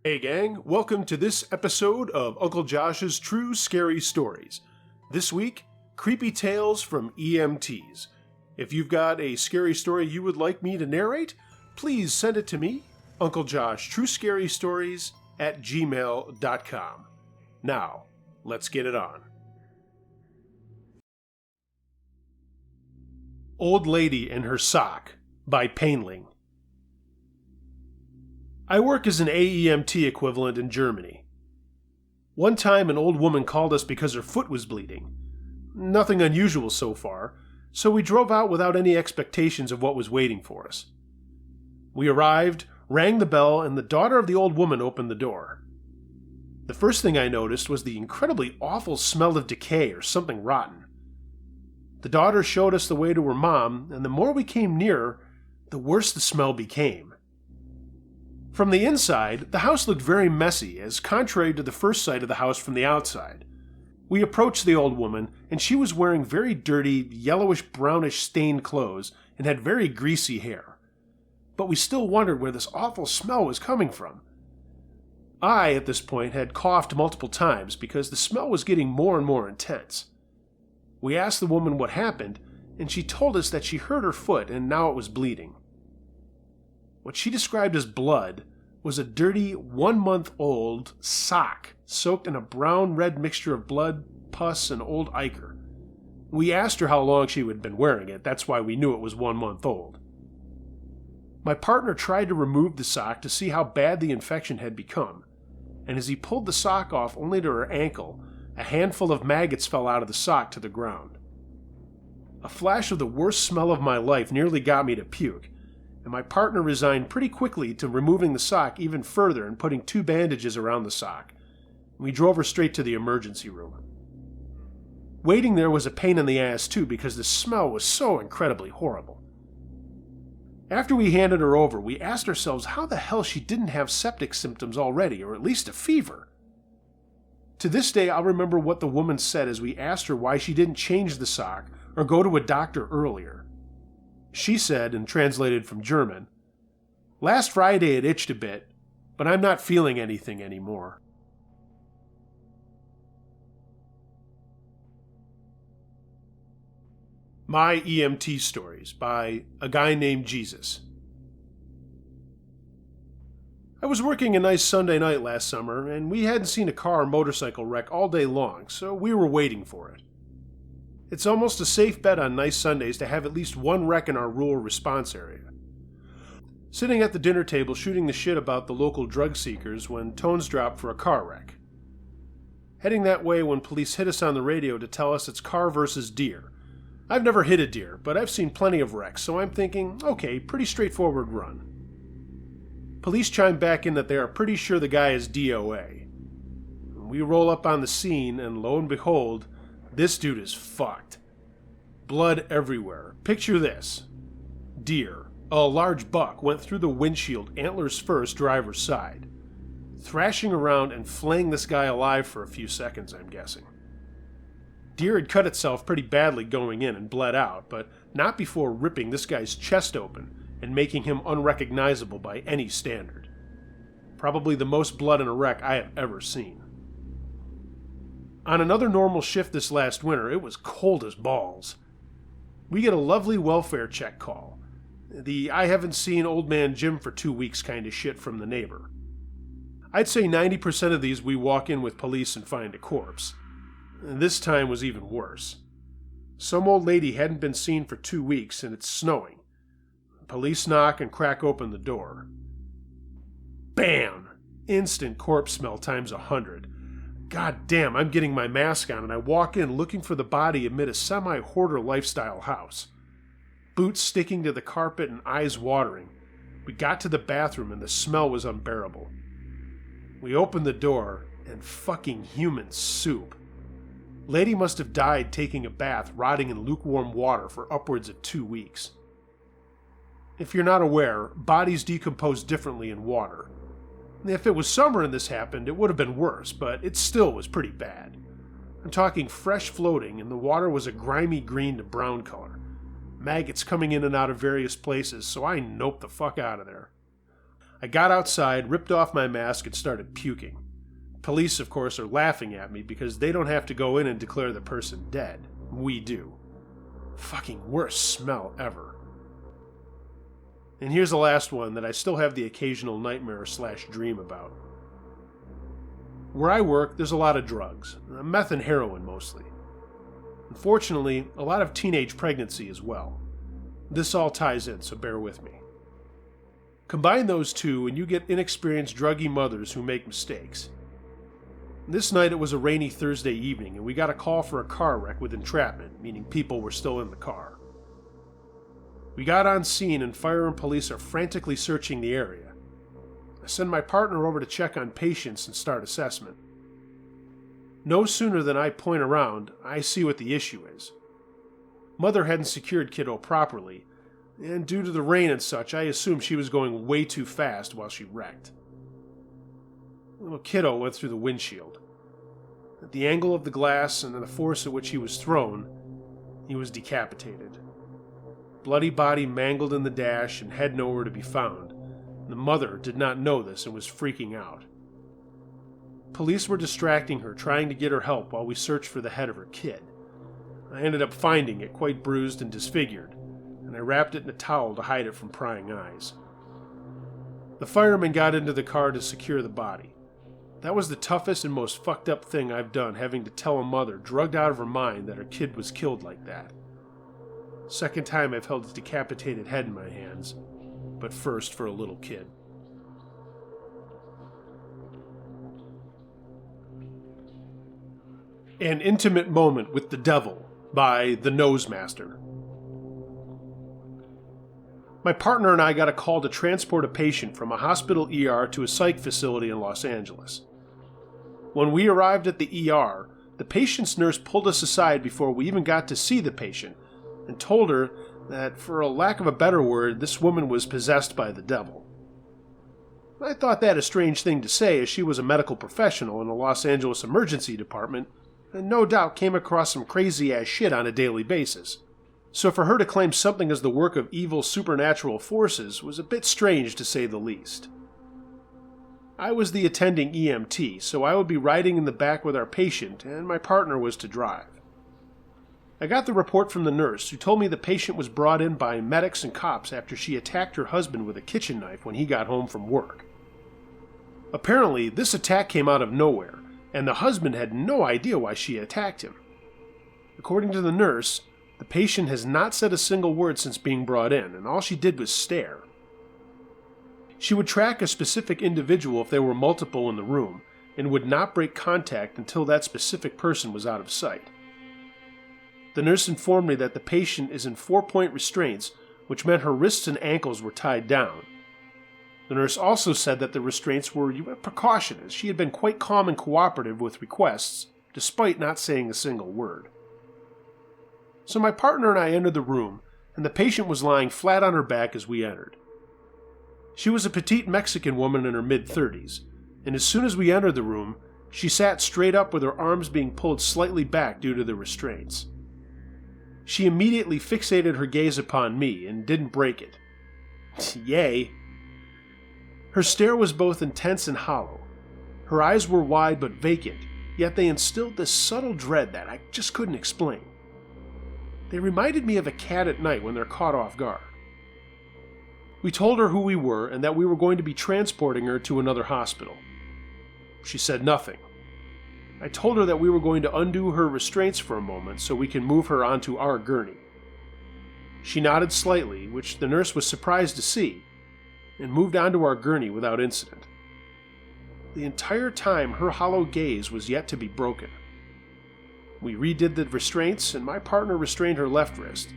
Hey gang, welcome to this episode of Uncle Josh's True Scary Stories. This week, creepy tales from EMTs. If you've got a scary story you would like me to narrate, please send it to me, unclejoshtruescarystories@gmail.com. Now, let's get it on. Old Lady and Her Sock by Painling. I work as an AEMT equivalent in Germany. One time an old woman called us because her foot was bleeding. Nothing unusual so far, so we drove out without any expectations of what was waiting for us. We arrived, rang the bell, and the daughter of the old woman opened the door. The first thing I noticed was the incredibly awful smell of decay or something rotten. The daughter showed us the way to her mom, and the more we came nearer, the worse the smell became. From the inside, the house looked very messy, as contrary to the first sight of the house from the outside. We approached the old woman, and she was wearing very dirty, yellowish-brownish stained clothes and had very greasy hair. But we still wondered where this awful smell was coming from. I, at this point, had coughed multiple times because the smell was getting more and more intense. We asked the woman what happened, and she told us that she hurt her foot and now it was bleeding. What she described as blood was a dirty 1-month-old sock soaked in a brown-red mixture of blood, pus, and old ichor. We asked her how long she had been wearing it. That's why we knew it was 1 month old. My partner tried to remove the sock to see how bad the infection had become, and as he pulled the sock off only to her ankle, a handful of maggots fell out of the sock to the ground. A flash of the worst smell of my life nearly got me to puke, and my partner resigned pretty quickly to removing the sock even further and putting 2 bandages around the sock. We drove her straight to the emergency room. Waiting there was a pain in the ass too because the smell was so incredibly horrible. After we handed her over, we asked ourselves how the hell she didn't have septic symptoms already, or at least a fever. To this day, I'll remember what the woman said as we asked her why she didn't change the sock or go to a doctor earlier. She said, and translated from German, "Last Friday it itched a bit, but I'm not feeling anything anymore." My EMT Stories by a guy named Jesus. I was working a nice Sunday night last summer, and we hadn't seen a car or motorcycle wreck all day long, so we were waiting for it. It's almost a safe bet on nice Sundays to have at least one wreck in our rural response area. Sitting at the dinner table shooting the shit about the local drug seekers when tones dropped for a car wreck. Heading that way when police hit us on the radio to tell us it's car versus deer. I've never hit a deer, but I've seen plenty of wrecks, so I'm thinking, okay, pretty straightforward run. Police chime back in that they are pretty sure the guy is DOA. We roll up on the scene, and lo and behold, this dude is fucked. Blood everywhere. Picture this. Deer, a large buck, went through the windshield, antlers first, driver's side. Thrashing around and flaying this guy alive for a few seconds, I'm guessing. Deer had cut itself pretty badly going in and bled out, but not before ripping this guy's chest open and making him unrecognizable by any standard. Probably the most blood in a wreck I have ever seen. On another normal shift this last winter, it was cold as balls. We get a lovely welfare check call. The I haven't seen old man Jim for 2 weeks kind of shit from the neighbor. I'd say 90% of these we walk in with police and find a corpse. This time was even worse. Some old lady hadn't been seen for 2 weeks and it's snowing. Police knock and crack open the door. Bam! Instant corpse smell times 100. God damn, I'm getting my mask on and I walk in looking for the body amid a semi-hoarder lifestyle house. Boots sticking to the carpet and eyes watering. We got to the bathroom and the smell was unbearable. We opened the door and fucking human soup. Lady must have died taking a bath rotting in lukewarm water for upwards of 2 weeks. If you're not aware, bodies decompose differently in water. If it was summer and this happened, it would have been worse, but it still was pretty bad. I'm talking fresh floating, and the water was a grimy green to brown color. Maggots coming in and out of various places, so I noped the fuck out of there. I got outside, ripped off my mask, and started puking. Police, of course, are laughing at me because they don't have to go in and declare the person dead. We do. Fucking worst smell ever. And here's the last one that I still have the occasional nightmare/dream about. Where I work, there's a lot of drugs, meth and heroin mostly. Unfortunately, a lot of teenage pregnancy as well. This all ties in, so bear with me. Combine those two and you get inexperienced druggy mothers who make mistakes. This night it was a rainy Thursday evening and we got a call for a car wreck with entrapment, meaning people were still in the car. We got on scene and fire and police are frantically searching the area. I send my partner over to check on patients and start assessment. No sooner than I point around, I see what the issue is. Mother hadn't secured kiddo properly, and due to the rain and such, I assumed she was going way too fast while she wrecked. Little kiddo went through the windshield. At the angle of the glass and the force at which he was thrown, he was decapitated. Bloody body mangled in the dash and head nowhere to be found. The mother did not know this and was freaking out. Police were distracting her, trying to get her help while we searched for the head of her kid. I ended up finding it quite bruised and disfigured, and I wrapped it in a towel to hide it from prying eyes. The firemen got into the car to secure the body. That was the toughest and most fucked up thing I've done, having to tell a mother drugged out of her mind that her kid was killed like that. Second time I've held a decapitated head in my hands, but first for a little kid. An Intimate Moment with the Devil by The Nosemaster. My partner and I got a call to transport a patient from a hospital ER to a psych facility in Los Angeles. When we arrived at the ER, the patient's nurse pulled us aside before we even got to see the patient and told her that, for a lack of a better word, this woman was possessed by the devil. I thought that a strange thing to say, as she was a medical professional in a Los Angeles emergency department and no doubt came across some crazy-ass shit on a daily basis. So for her to claim something as the work of evil supernatural forces was a bit strange, to say the least. I was the attending EMT, so I would be riding in the back with our patient, and my partner was to drive. I got the report from the nurse, who told me the patient was brought in by medics and cops after she attacked her husband with a kitchen knife when he got home from work. Apparently, this attack came out of nowhere, and the husband had no idea why she attacked him. According to the nurse, the patient has not said a single word since being brought in, and all she did was stare. She would track a specific individual if there were multiple in the room, and would not break contact until that specific person was out of sight. The nurse informed me that the patient is in 4-point restraints, which meant her wrists and ankles were tied down. The nurse also said that the restraints were a precaution, as she had been quite calm and cooperative with requests, despite not saying a single word. So my partner and I entered the room, and the patient was lying flat on her back as we entered. She was a petite Mexican woman in her mid-30s, and as soon as we entered the room, she sat straight up with her arms being pulled slightly back due to the restraints. She immediately fixated her gaze upon me and didn't break it. Yay! Her stare was both intense and hollow. Her eyes were wide but vacant, yet they instilled this subtle dread that I just couldn't explain. They reminded me of a cat at night when they're caught off guard. We told her who we were and that we were going to be transporting her to another hospital. She said nothing. I told her that we were going to undo her restraints for a moment so we can move her onto our gurney. She nodded slightly, which the nurse was surprised to see, and moved onto our gurney without incident. The entire time, her hollow gaze was yet to be broken. We redid the restraints, and my partner restrained her left wrist.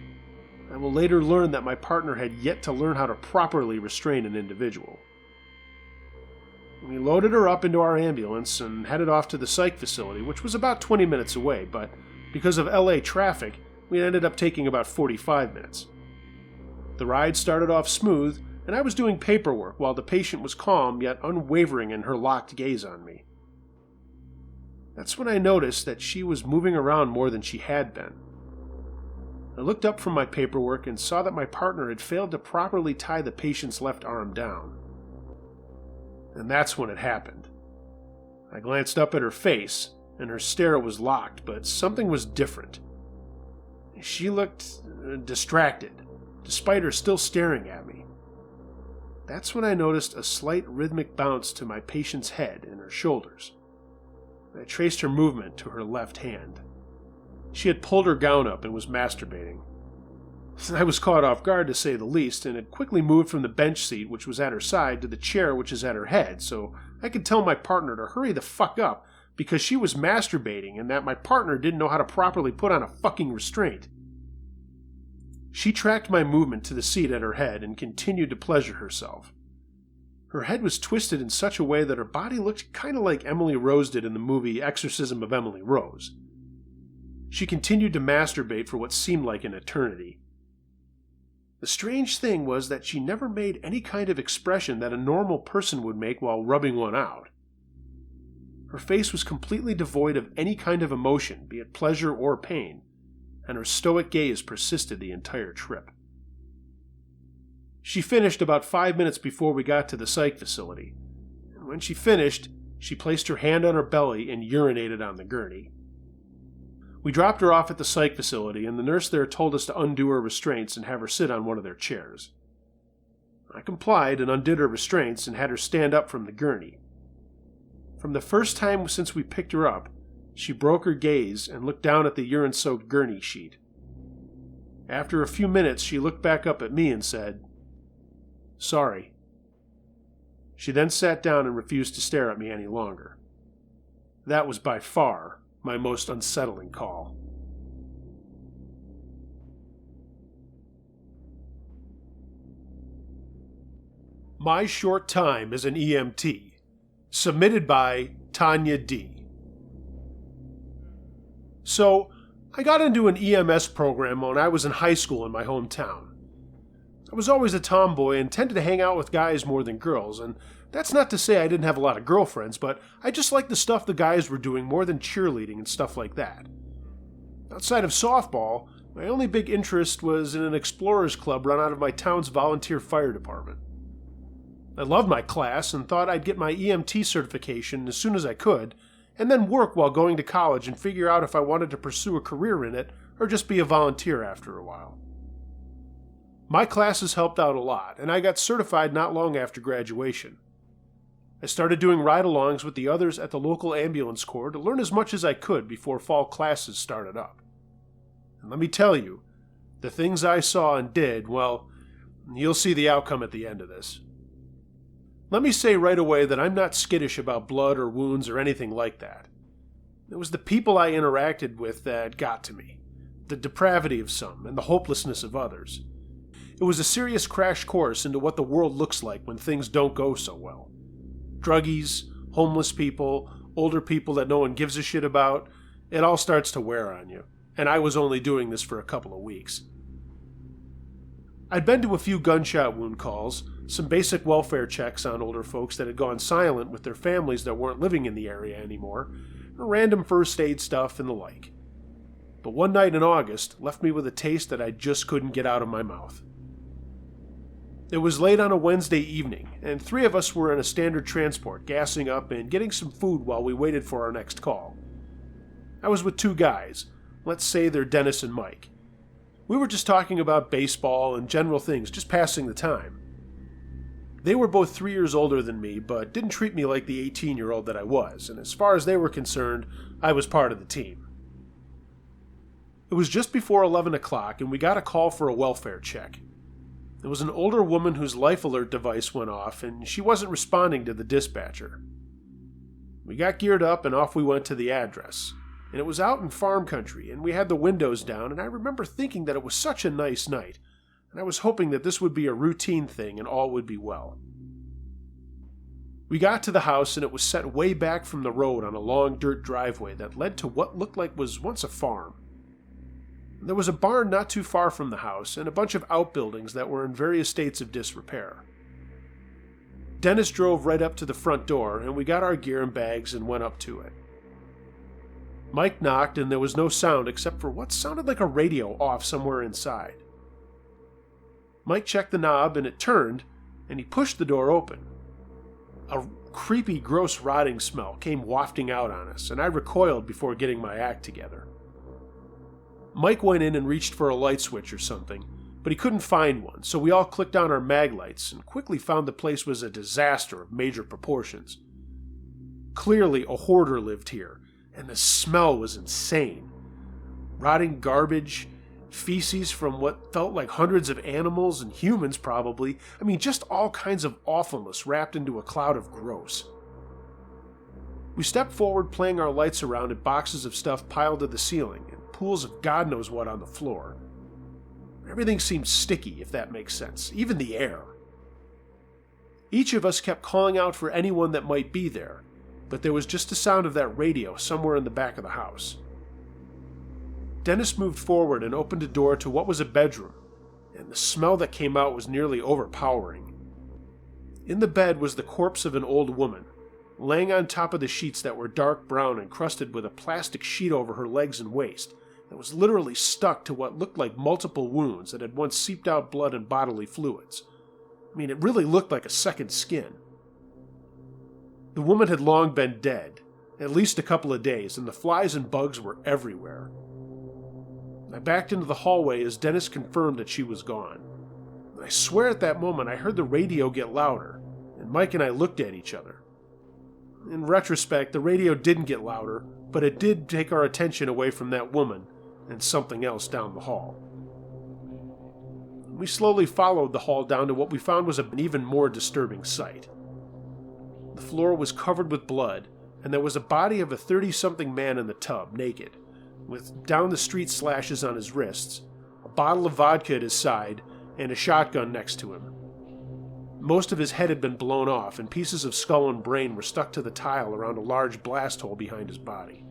I will later learn that my partner had yet to learn how to properly restrain an individual. We loaded her up into our ambulance and headed off to the psych facility, which was about 20 minutes away, but because of LA traffic, we ended up taking about 45 minutes. The ride started off smooth, and I was doing paperwork while the patient was calm yet unwavering in her locked gaze on me. That's when I noticed that she was moving around more than she had been. I looked up from my paperwork and saw that my partner had failed to properly tie the patient's left arm down. And that's when it happened. I glanced up at her face, and her stare was locked, but something was different. She looked distracted, despite her still staring at me. That's when I noticed a slight rhythmic bounce to my patient's head and her shoulders. I traced her movement to her left hand. She had pulled her gown up and was masturbating. I was caught off guard, to say the least, and had quickly moved from the bench seat, which was at her side, to the chair, which is at her head, so I could tell my partner to hurry the fuck up because she was masturbating and that my partner didn't know how to properly put on a fucking restraint. She tracked my movement to the seat at her head and continued to pleasure herself. Her head was twisted in such a way that her body looked kind of like Emily Rose did in the movie Exorcism of Emily Rose. She continued to masturbate for what seemed like an eternity. The strange thing was that she never made any kind of expression that a normal person would make while rubbing one out. Her face was completely devoid of any kind of emotion, be it pleasure or pain, and her stoic gaze persisted the entire trip. She finished about 5 minutes before we got to the psych facility, and when she finished, she placed her hand on her belly and urinated on the gurney. We dropped her off at the psych facility, and the nurse there told us to undo her restraints and have her sit on one of their chairs. I complied and undid her restraints and had her stand up from the gurney. From the first time since we picked her up, she broke her gaze and looked down at the urine-soaked gurney sheet. After a few minutes, she looked back up at me and said, "Sorry." She then sat down and refused to stare at me any longer. That was by far my most unsettling call. My Short Time as an EMT, submitted by Tanya D. So, I got into an EMS program when I was in high school in my hometown. I was always a tomboy and tended to hang out with guys more than girls, and that's not to say I didn't have a lot of girlfriends, but I just liked the stuff the guys were doing more than cheerleading and stuff like that. Outside of softball, my only big interest was in an explorers club run out of my town's volunteer fire department. I loved my class and thought I'd get my EMT certification as soon as I could, and then work while going to college and figure out if I wanted to pursue a career in it or just be a volunteer after a while. My classes helped out a lot, and I got certified not long after graduation. I started doing ride-alongs with the others at the local ambulance corps to learn as much as I could before fall classes started up. And let me tell you, the things I saw and did, well, you'll see the outcome at the end of this. Let me say right away that I'm not skittish about blood or wounds or anything like that. It was the people I interacted with that got to me, the depravity of some and the hopelessness of others. It was a serious crash course into what the world looks like when things don't go so well. Druggies, homeless people, older people that no one gives a shit about, it all starts to wear on you, and I was only doing this for a couple of weeks. I'd been to a few gunshot wound calls, some basic welfare checks on older folks that had gone silent with their families that weren't living in the area anymore, random first aid stuff and the like. But one night in August left me with a taste that I just couldn't get out of my mouth. It was late on a Wednesday evening, and 3 of us were in a standard transport, gassing up and getting some food while we waited for our next call. I was with 2 guys. Let's say they're Dennis and Mike. We were just talking about baseball and general things, just passing the time. They were both 3 years older than me, but didn't treat me like the 18-year-old that I was, and as far as they were concerned, I was part of the team. It was just before 11 o'clock, and we got a call for a welfare check. It was an older woman whose life alert device went off, and she wasn't responding to the dispatcher. We got geared up, and off we went to the address. And it was out in farm country, and we had the windows down, and I remember thinking that it was such a nice night, and I was hoping that this would be a routine thing and all would be well. We got to the house, and it was set way back from the road on a long dirt driveway that led to what looked like was once a farm. There was a barn not too far from the house, and a bunch of outbuildings that were in various states of disrepair. Dennis drove right up to the front door, and we got our gear and bags and went up to it. Mike knocked, and there was no sound except for what sounded like a radio off somewhere inside. Mike checked the knob, and it turned, and he pushed the door open. A creepy, gross rotting smell came wafting out on us, and I recoiled before getting my act together. Mike went in and reached for a light switch or something, but he couldn't find one, so we all clicked on our mag lights and quickly found the place was a disaster of major proportions. Clearly a hoarder lived here, and the smell was insane. Rotting garbage, feces from what felt like hundreds of animals and humans probably. I mean, just all kinds of awfulness wrapped into a cloud of gross. We stepped forward, playing our lights around at boxes of stuff piled to the ceiling and pools of God knows what on the floor. Everything seemed sticky, if that makes sense, even the air. Each of us kept calling out for anyone that might be there, but there was just the sound of that radio somewhere in the back of the house. Dennis moved forward and opened a door to what was a bedroom, and the smell that came out was nearly overpowering. In the bed was the corpse of an old woman, laying on top of the sheets that were dark brown and crusted with a plastic sheet over her legs and waist that was literally stuck to what looked like multiple wounds that had once seeped out blood and bodily fluids. I mean, it really looked like a second skin. The woman had long been dead, at least a couple of days, and the flies and bugs were everywhere. I backed into the hallway as Dennis confirmed that she was gone. I swear at that moment I heard the radio get louder, and Mike and I looked at each other. In retrospect, the radio didn't get louder, but it did take our attention away from that woman and something else down the hall. We slowly followed the hall down to what we found was an even more disturbing sight. The floor was covered with blood, and there was a body of a 30-something man in the tub, naked, with down-the-street slashes on his wrists, a bottle of vodka at his side, and a shotgun next to him. Most of his head had been blown off, and pieces of skull and brain were stuck to the tile around a large blast hole behind his body.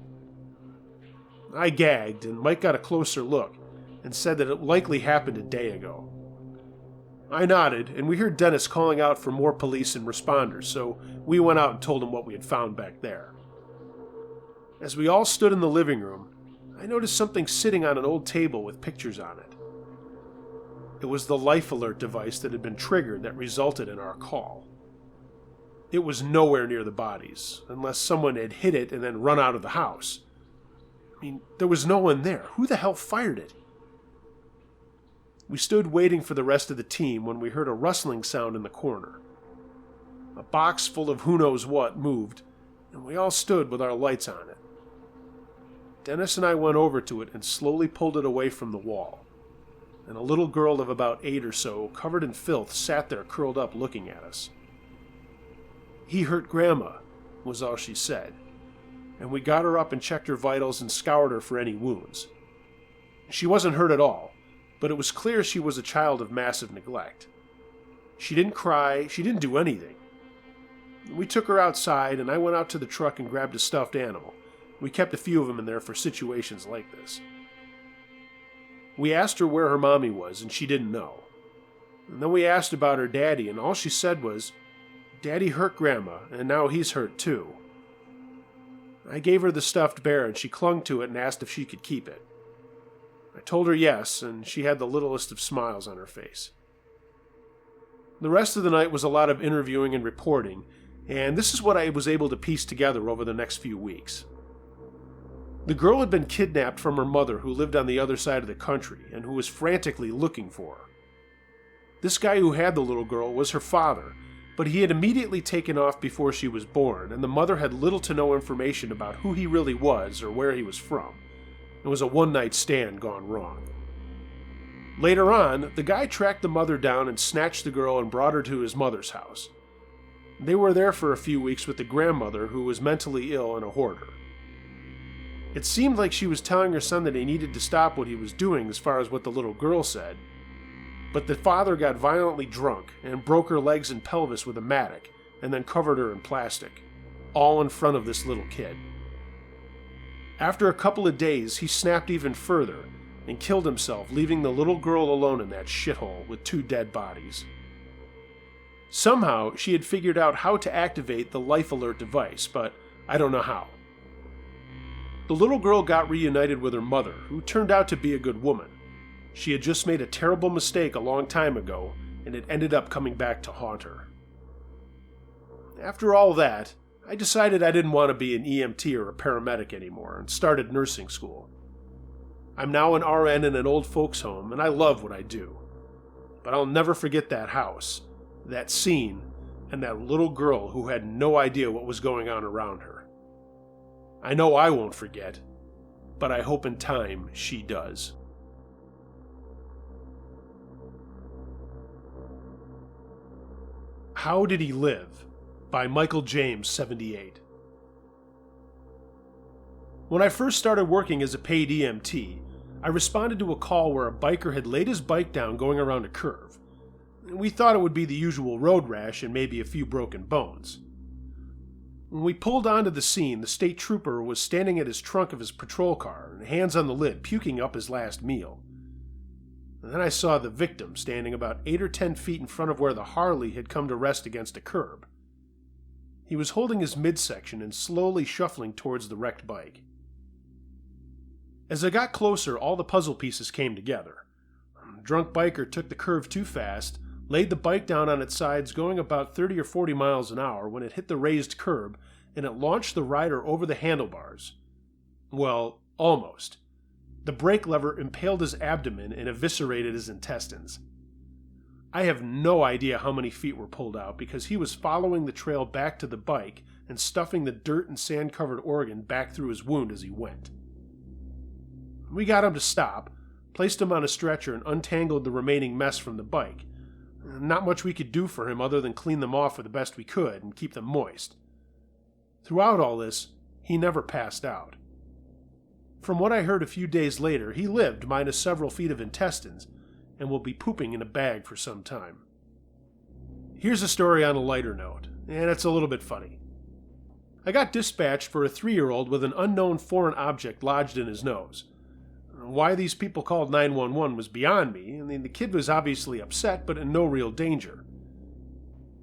I gagged, and Mike got a closer look, and said that it likely happened a day ago. I nodded, and we heard Dennis calling out for more police and responders, so we went out and told him what we had found back there. As we all stood in the living room, I noticed something sitting on an old table with pictures on it. It was the life alert device that had been triggered that resulted in our call. It was nowhere near the bodies, unless someone had hit it and then run out of the house. I mean, there was no one there. Who the hell fired it? We stood waiting for the rest of the team when we heard a rustling sound in the corner. A box full of who knows what moved, and we all stood with our lights on it. Dennis and I went over to it and slowly pulled it away from the wall, and a little girl of about 8 or so, covered in filth, sat there curled up looking at us. "He hurt Grandma," was all she said, and we got her up and checked her vitals and scoured her for any wounds. She wasn't hurt at all, but it was clear she was a child of massive neglect. She didn't cry, she didn't do anything. We took her outside, and I went out to the truck and grabbed a stuffed animal. We kept a few of them in there for situations like this. We asked her where her mommy was, and she didn't know. And then we asked about her daddy, and all she said was, "Daddy hurt Grandma, and now he's hurt too." I gave her the stuffed bear, and she clung to it and asked if she could keep it. I told her yes, and she had the littlest of smiles on her face. The rest of the night was a lot of interviewing and reporting, and this is what I was able to piece together over the next few weeks. The girl had been kidnapped from her mother, who lived on the other side of the country, and who was frantically looking for her. This guy who had the little girl was her father, but he had immediately taken off before she was born, and the mother had little to no information about who he really was or where he was from. It was a one-night stand gone wrong. Later on, the guy tracked the mother down and snatched the girl and brought her to his mother's house. They were there for a few weeks with the grandmother, who was mentally ill and a hoarder. It seemed like she was telling her son that he needed to stop what he was doing as far as what the little girl said, but the father got violently drunk and broke her legs and pelvis with a mattock and then covered her in plastic, all in front of this little kid. After a couple of days, he snapped even further and killed himself, leaving the little girl alone in that shithole with 2 dead bodies. Somehow, she had figured out how to activate the life alert device, but I don't know how. The little girl got reunited with her mother, who turned out to be a good woman. She had just made a terrible mistake a long time ago, and it ended up coming back to haunt her. after all that, I decided I didn't want to be an EMT or a paramedic anymore and started nursing school. I'm now an RN in an old folks home, and I love what I do. But I'll never forget that house, that scene, and that little girl who had no idea what was going on around her. I know I won't forget, but I hope in time she does. How Did He Live? By Michael James, 78. When I first started working as a paid EMT, I responded to a call where a biker had laid his bike down going around a curve. We thought it would be the usual road rash and maybe a few broken bones. When we pulled onto the scene, the state trooper was standing at his trunk of his patrol car, hands on the lid, puking up his last meal. And then I saw the victim standing about 8 or 10 feet in front of where the Harley had come to rest against a curb. He was holding his midsection and slowly shuffling towards the wrecked bike. As I got closer, all the puzzle pieces came together. The drunk biker took the curve too fast, laid the bike down on its sides going about 30 or 40 miles an hour when it hit the raised curb, and it launched the rider over the handlebars. Well, almost. The brake lever impaled his abdomen and eviscerated his intestines. I have no idea how many feet were pulled out because he was following the trail back to the bike and stuffing the dirt and sand-covered organ back through his wound as he went. We got him to stop, placed him on a stretcher, and untangled the remaining mess from the bike. Not much we could do for him other than clean them off the best we could and keep them moist. Throughout all this, he never passed out. From what I heard a few days later, he lived minus several feet of intestines and will be pooping in a bag for some time. Here's a story on a lighter note, and it's a little bit funny. I got dispatched for a 3-year-old with an unknown foreign object lodged in his nose. Why these people called 911 was beyond me. I mean, the kid was obviously upset, but in no real danger.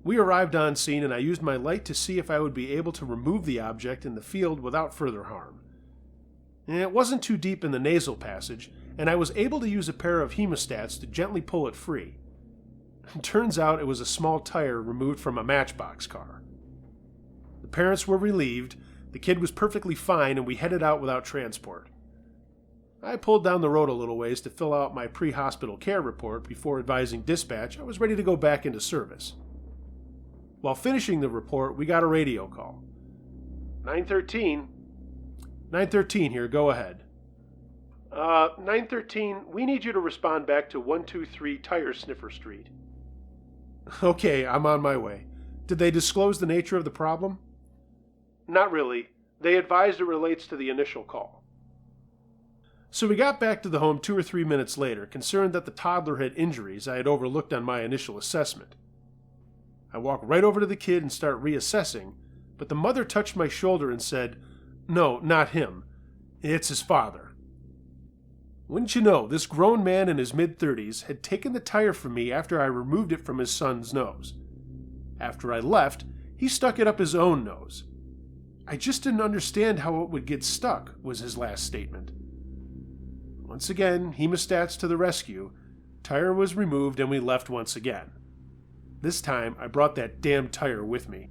We arrived on scene, and I used my light to see if I would be able to remove the object in the field without further harm. It wasn't too deep in the nasal passage, and I was able to use a pair of hemostats to gently pull it free. It turns out it was a small tire removed from a Matchbox car. The parents were relieved, the kid was perfectly fine, and we headed out without transport. I pulled down the road a little ways to fill out my pre-hospital care report before advising dispatch I was ready to go back into service. While finishing the report, we got a radio call. 913. 913 here, go ahead. 913, we need you to respond back to 123 Tire Sniffer Street. Okay, I'm on my way. Did they disclose the nature of the problem? Not really. They advised it relates to the initial call. So we got back to the home 2 or 3 minutes later, concerned that the toddler had injuries I had overlooked on my initial assessment. I walked right over to the kid and start reassessing, but the mother touched my shoulder and said, "No, not him. It's his father." Wouldn't you know, this grown man in his mid-30s had taken the tire from me after I removed it from his son's nose. After I left, he stuck it up his own nose. "I just didn't understand how it would get stuck," was his last statement. Once again, hemostats to the rescue. Tire was removed and we left once again. This time, I brought that damn tire with me.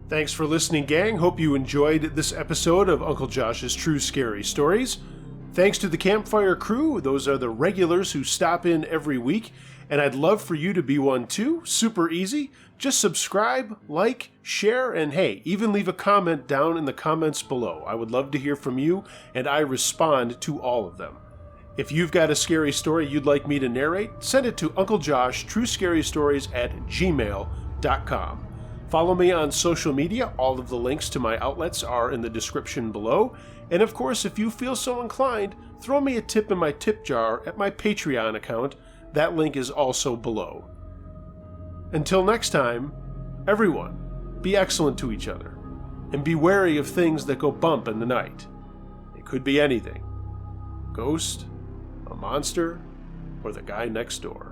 Thanks for listening, gang. Hope you enjoyed this episode of Uncle Josh's True Scary Stories. Thanks to the Campfire crew. Those are the regulars who stop in every week, and I'd love for you to be one too. Super easy. Just subscribe, like, share, and hey, even leave a comment down in the comments below. I would love to hear from you, and I respond to all of them. If you've got a scary story you'd like me to narrate, send it to unclejoshtruescarystories@gmail.com. Follow me on social media. All of the links to my outlets are in the description below. And of course, if you feel so inclined, throw me a tip in my tip jar at my Patreon account. That link is also below. Until next time, everyone, be excellent to each other, and be wary of things that go bump in the night. It could be anything. Ghost, a monster, or the guy next door.